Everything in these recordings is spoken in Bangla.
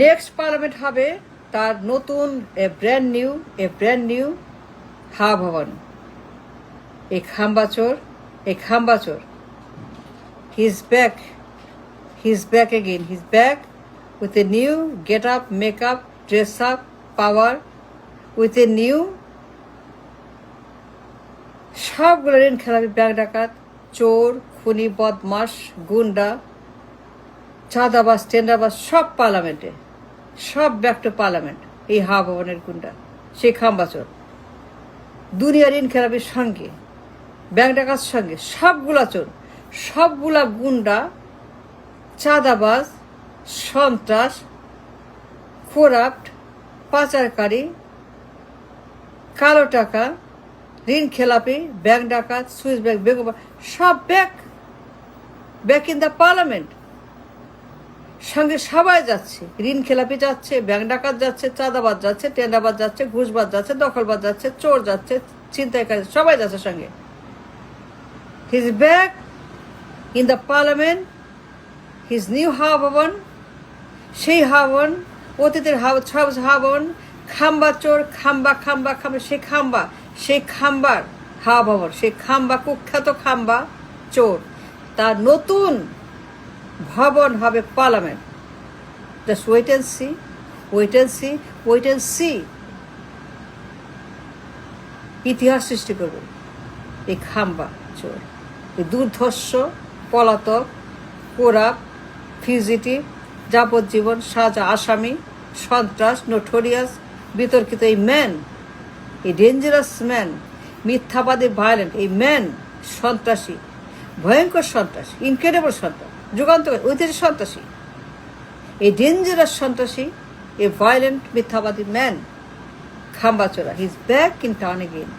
নেক্সট পার্লামেন্ট হবে তার নতুন এ ব্র্যান্ড নিউ হাওয়া ভবন। এই খাম্বাচোর he's back again, he's back with a new get up, make up, dress up, power, with a new সবগুলো ঋণ খেলাপি, ব্যাংক ডাকাত, চোর, খুনি, বদমাস, গুন্ডা, চাঁদাবাজ, টেন্ডারবাজ, সব পার্লামেন্টে, সব ব্যাক টু পার্লামেন্ট। এই হাওয়া ভবনের গুন্ডা, সেই খাম্বাচোর দুনিয়া ঋণ খেলাপির সঙ্গে, ব্যাংক ডাকাত সঙ্গে, সবগুলা চোর, সবগুলা গুন্ডা, চাঁদাবাজ, সন্ত্রাস, করাপ্ট, পাচারকারী, কালো টাকা, ঋণ খেলাপি, ব্যাংক ডাকাত, সুইস ব্যাংক, বেগম, সব ব্যাক ইন দ্য পার্লামেন্ট। সঙ্গে সবাই যাচ্ছে, ঋণ খেলাপি যাচ্ছে, ব্যাংক ডাকাত যাচ্ছে, চাঁদাবাজ যাচ্ছে, টেন্ডারবাজ যাচ্ছে, ঘুষবাজ যাচ্ছে, দখলবাজ যাচ্ছে, চোর যাচ্ছে, ছিনতাইকারী, সবাই যাচ্ছে সঙ্গে। His back in the parliament, his new হাওয়া ভবন। সেই হাওয়া ভবন, অতীতের হাওয়া ভবন, খাম্বা চোর, খাম্বা, সেই খাম্বার হাওয়া ভবন, সেই খাম্বা, কুখ্যাত খাম্বা চোর, তার নতুন ভবন হবে parliament. Just wait and see. ইতিহাস সৃষ্টি করবে এই খাম্বা চোর, এই দুর্ধর্ষ, পলাতক, কোরাপ, ফিউজিটিভ, যাবজ্জীবন সাজা আসামি, সন্ত্রাস, নোটোরিয়াস, বিতর্কিত এই ম্যান, এই ডেঞ্জারাস ম্যান, মিথ্যাবাদী, ভায়োলেন্ট এই ম্যান, সন্ত্রাসী, ভয়ঙ্কর সন্ত্রাসী, ইনক্রেডিবল সন্ত্রাস, যুগান্তকারী, ঐতিহাসিক সন্ত্রাসী, এই ডেঞ্জারাস সন্ত্রাসী, এই ভায়োলেন্ট মিথ্যাবাদী ম্যান খাম্বাচোরা, he is back in town again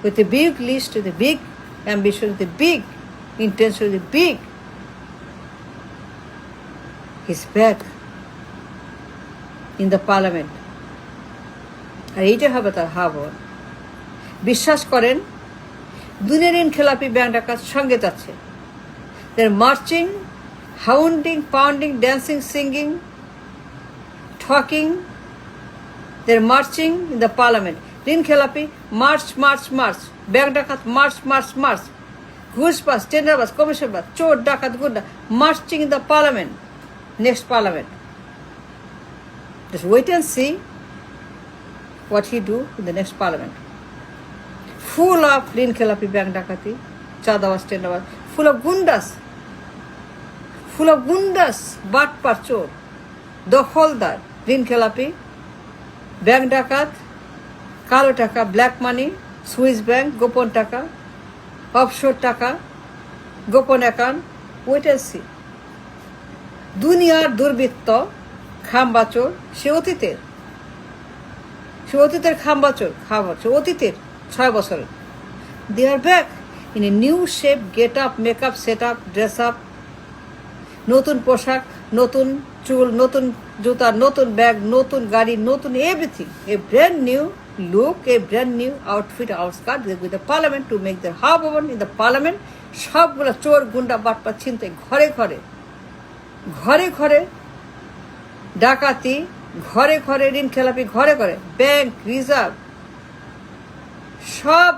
with a big list, with a big ambition, with a big intention, with a big. He's back in the parliament. আর এইটা হবে তার হাওয়া। বিশ্বাস করেন দুনিয়ার ঋণ খেলাপি, ব্যাংক ডাকাত সঙ্গে যাচ্ছে। They're marching, hounding, pounding, dancing, singing, talking. They're marching in the parliament. ঋণ খেলাপি মার্চ, ব্যাংক ডাকাত মার্চ, ঘুষবাজ, টেন্ডারবাজ, কমিশনবাজ, চোর, ডাকাত, গুন্ডা, marching in the parliament, next parliament. Just wait and see what he do in the next parliament. Full of ঋণ খেলাপি, ব্যাংক ডাকাতি, চাঁদাবাজ, টেন্ডারবাজ, ফুল অফ গুন্ডাস, বাটপার, চোর, দখলদার, ঋণ খেলাপি, ব্যাংক ডাকাত, কালো টাকা, ব্ল্যাক মানি, সুইস ব্যাংক, গোপন টাকা, অফশোর টাকা, গোপন অ্যাকাউন্ট, ওয়েট অ্যান্ড সি। দুনিয়ার দুর্বৃত্ত খাম্বাচোর, সে অতীতের খাম্বাচোর, অতীতের 6 বছরের। They are back in a new shape, get up, makeup, set up, dress up, নতুন পোশাক, নতুন চুল, নতুন জুতা, নতুন ব্যাগ, নতুন গাড়ি, নতুন everything, A brand new look, a brand new outfit, outskirt with the parliament to make their হাওয়া ভবন in the parliament. সবগুলো চোর, গুন্ডা, বাটপা, ছিনতাই, ঘরে ডাকাতি, ঘরে ঋণ খেলাপি, ঘরে ব্যাংক রিজার্ভ, সব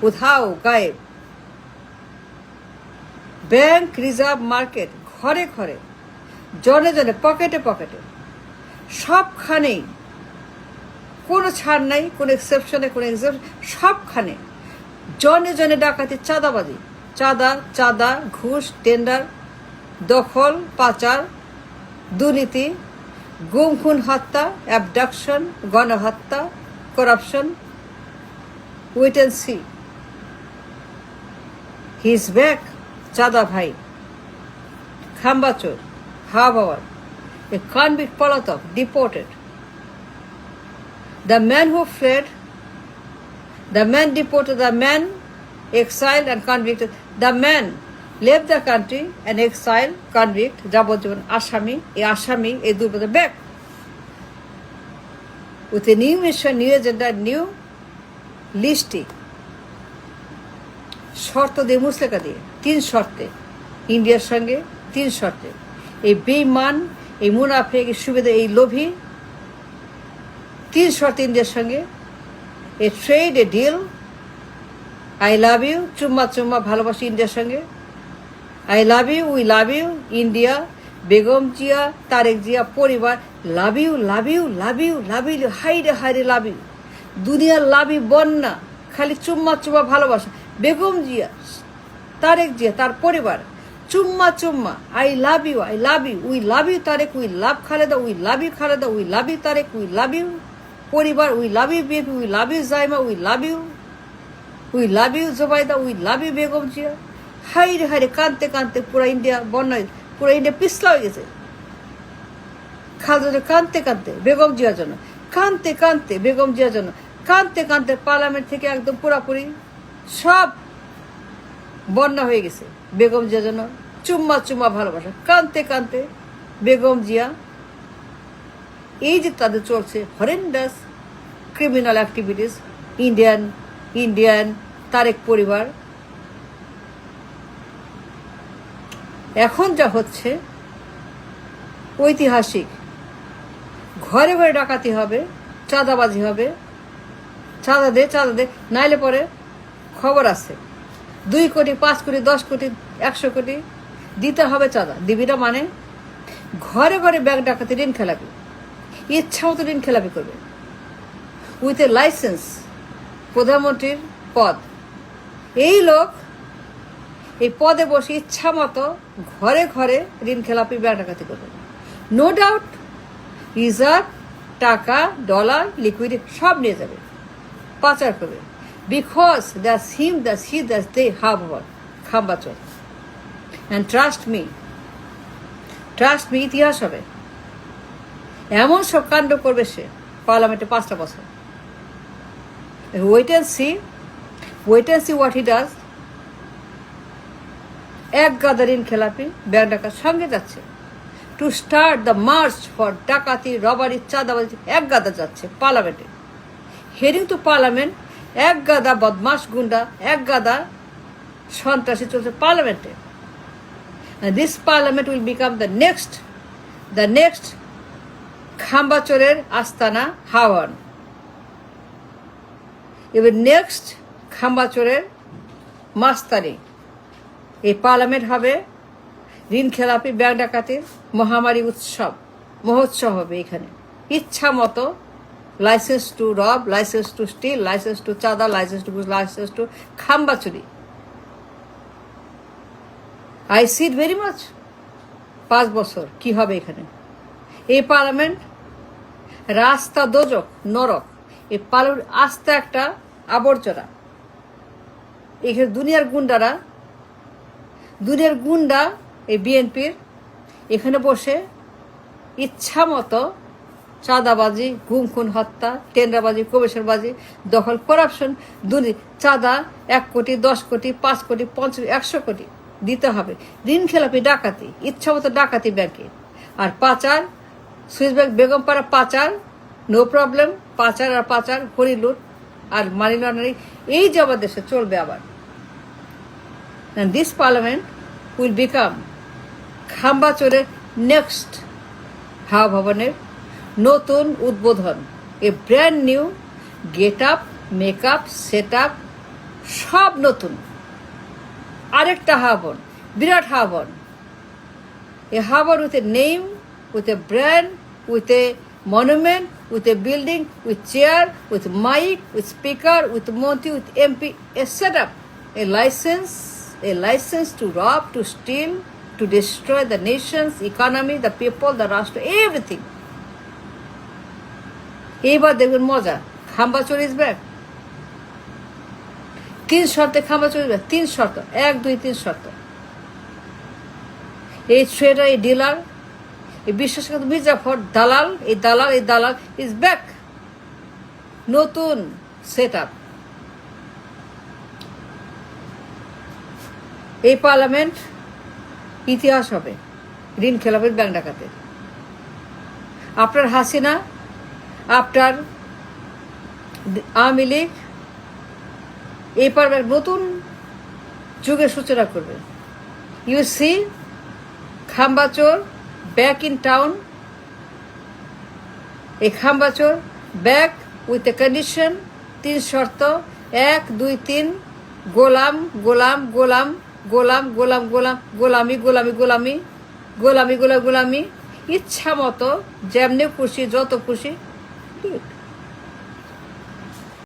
উধাও গায়েব। ব্যাংক রিজার্ভ মার্কেট ঘরে জনে পকেটে সবখানেই, কোনো ছাড় নাই, কোনো এক্সেপশনে, কোনো সবখানে জনে ডাকাতি, চাঁদাবাজি, চাঁদা, ঘুষ, টেন্ডার, দখল, পাচার, দুর্নীতি, গুম, খুন, হত্যা, অ্যাবডাকশন, গণহত্যা, corruption. Wait and see. He is back, চাঁদা ভাই, খাম্বাচোর, হাওয়া ভবন, এ কনভিক্ট, পলাতক, deported. The man who fled, the man deported, the man exiled and convicted, the man left the country and exiled, convict, যাবজ্জীবন আসামি, এই দুর্বৃত্ত back with a new mission, new agenda, new listing. শর্ত দিয়ে, মুসলেকা দিয়ে, 3 শর্তে, ইন্ডিয়ার সঙ্গে 3 শর্তে, এই বেঈমান, এই মুনাফেক, এই সুবিধা, এই লোভী 3 শর্ত ইন্ডিয়ার সঙ্গে, a trade, a deal, I love you, চুম্মা চুম্মা ভালোবাসি ইন্ডিয়ার সঙ্গে, I love you, we love you, India, Begum Zia, Tarique Zia পরিবার, love you, love you, love you, love you, হাইরে হাইরে লাভ ইউ, দুনিয়ার লাভ ইউ বন্যা, খালি চুম্মা চুম্মা ভালোবাসা, বেগম জিয়া, তারেক জিয়া, তার পরিবার, চুম্মা চুম্মা, I love you, we love you Tarique, we love Khaleda, we love you Khaleda, we love you Tarique, we love you পরিবার, we love you BNP, we love you Zaima, we love you Zubaida, we love you Begum Zia. হাইরে হাইরে কাঁদতে কাঁদতে পুরা ইন্ডিয়া বন্যায়, পুরা ইন্ডিয়া পিছলা হয়ে গেছে। খালেদা কাঁদতে কাঁদতে বেগম জিয়ার জন্য, কাঁদতে কাঁদতে বেগম জিয়ার জন্য, কাঁদতে কাঁদতে পার্লামেন্ট থেকে একদম পুরাপুরি সব বন্যা হয়ে গেছে বেগম জিয়ার জন্য। চুম্মা চুম্মা ভালোবাসা, কাঁদতে কাঁদতে বেগম জিয়া। এই যে তাদের চলছে horrendous criminal activities, Indian Tarique পরিবার, এখন যা হচ্ছে ঐতিহাসিক। ঘরে ঘরে ডাকাতি হবে, চাঁদাবাজি হবে, চাঁদা দে, নাইলে পরে খবর আছে 2 কোটি, 5 কোটি, 10 কোটি, 100 কোটি দিতে হবে চাঁদা। দিবিটা মানে ঘরে ঘরে ব্যাংক ডাকাতি, ঋণ খেলাপি, ইচ্ছা মতো ঋণ খেলাপি করবে উইথ এ লাইসেন্স। প্রধানমন্ত্রীর পদ, এই লোক এই পদে বসে ইচ্ছা মতো ঘরে ঘরে ঋণ খেলাপি, ব্যাংক ডাকাতি করবে। নো ডাউট রিজার্ভ টাকা, ডলার, লিকুইড সব নিয়ে যাবে, পাচার করবে। Because they have what? খাম্বাচর। অ্যান্ড ট্রাস্ট মি, ইতিহাস হবে। এমন সব কাণ্ড করবে সে পার্লামেন্টে 5টা বছর। Wait and see what he does. এক গাদা ঋণ খেলাপি, ব্যাংক ডাকাত সঙ্গে যাচ্ছে to start the march for ডাকাতি, রবারি, চাঁদাবাজি। এক গাদা যাচ্ছে পার্লামেন্টে, হেডিং টু পার্লামেন্ট। এক গাদা বদমাস গুন্ডা, এক গাদা সন্ত্রাসী চলছে পার্লামেন্টে। This parliament will become the next খাম্বাচোরের আস্তানা হাওয়ান। এবার নেক্সট খাম্বাচোরের মাস্তানি। এই পার্লামেন্ট হবে ঋণ খেলাপি, ব্যাংক ডাকাতির মহামারী মহোৎসব হবে এখানে। ইচ্ছা মতো license to rob, license to steal, license to চাঁদা, লাইসেন্স টু খাম্বাচুরি। I see it very much. 5 বছর কি হবে এখানে? এই পার্লামেন্ট রাস্তা দোজক, নরক। এই পার্লামেন্ট আস্তে একটা আবর্জনা। এখানে দুনিয়ার গুন্ডা এই বিএনপির এখানে বসে ইচ্ছা মতো চাঁদাবাজি, গুম খুন হত্যা, টেন্ডারবাজি, কমিশনবাজি, দখল, করাপশন, চাঁদা 1 কোটি, 10 কোটি, 5 কোটি, 50, 100 কোটি দিতে হবে। ঋণ খেলাপি, ডাকাতি, ইচ্ছা মতো ডাকাতি ব্যাংকে। আর পাচার, সুইস ব্যাংক, বেগমপাড়া পাচার, নো প্রবলেম। পাচার, হরিলুট আর মানি লন্ডারিং, এই যে আমাদের দেশে চলবে আবার। And this parliament will become খাম্বাচোরের নেক্সট হাওয়া ভবনের নতুন উদ্বোধন। A brand new get up, makeup, set up সব নতুন। আরেকটা হাওয়া ভবন, বিরাট হাওয়া ভবন। এ হাওয়া ভবন with a name, with a brand, with a monument, with a building, with chair, with mic, with speaker, with mantri, with MP, a setup, a license to rob, to steal, to destroy the nation's economy, the people, the rashtra, everything. এবার দেখবেন মজা। খাম্বাচোর ইজ ব্যাক। 3 শর্তে খাম্বাচোর ইজ ব্যাক। 3 শর্ত, 1, 2, 3 শর্ত। এই ট্রেডার, এই ডিলার, এই বিশ্বাসঘাতক মির্জাফর, দালাল ইজ ব্যাক। নতুন সেট আপ। এই পার্লামেন্ট ইতিহাস হবে ঋণ খেলাপের, ব্যাংক ডাকাতের। আপনার হাসিনা, আপনার আওয়ামী লীগ এই পার্লামেন্ট নতুন যুগের সূচনা করবে। ইউ সি খাম্বাচোর ব্যাক ইন টাউন, এই খাম্বাচোর ব্যাক উইথ এ কন্ডিশন, 3 শর্ত, 1 2 3, গোলাম গোলাম গোলাম গোলাম গোলাম গোলাম গোলামি গোলামি গোলামি গোলামি গোলামি গোলামি, ইচ্ছা মতো যেমনি খুশি যত খুশি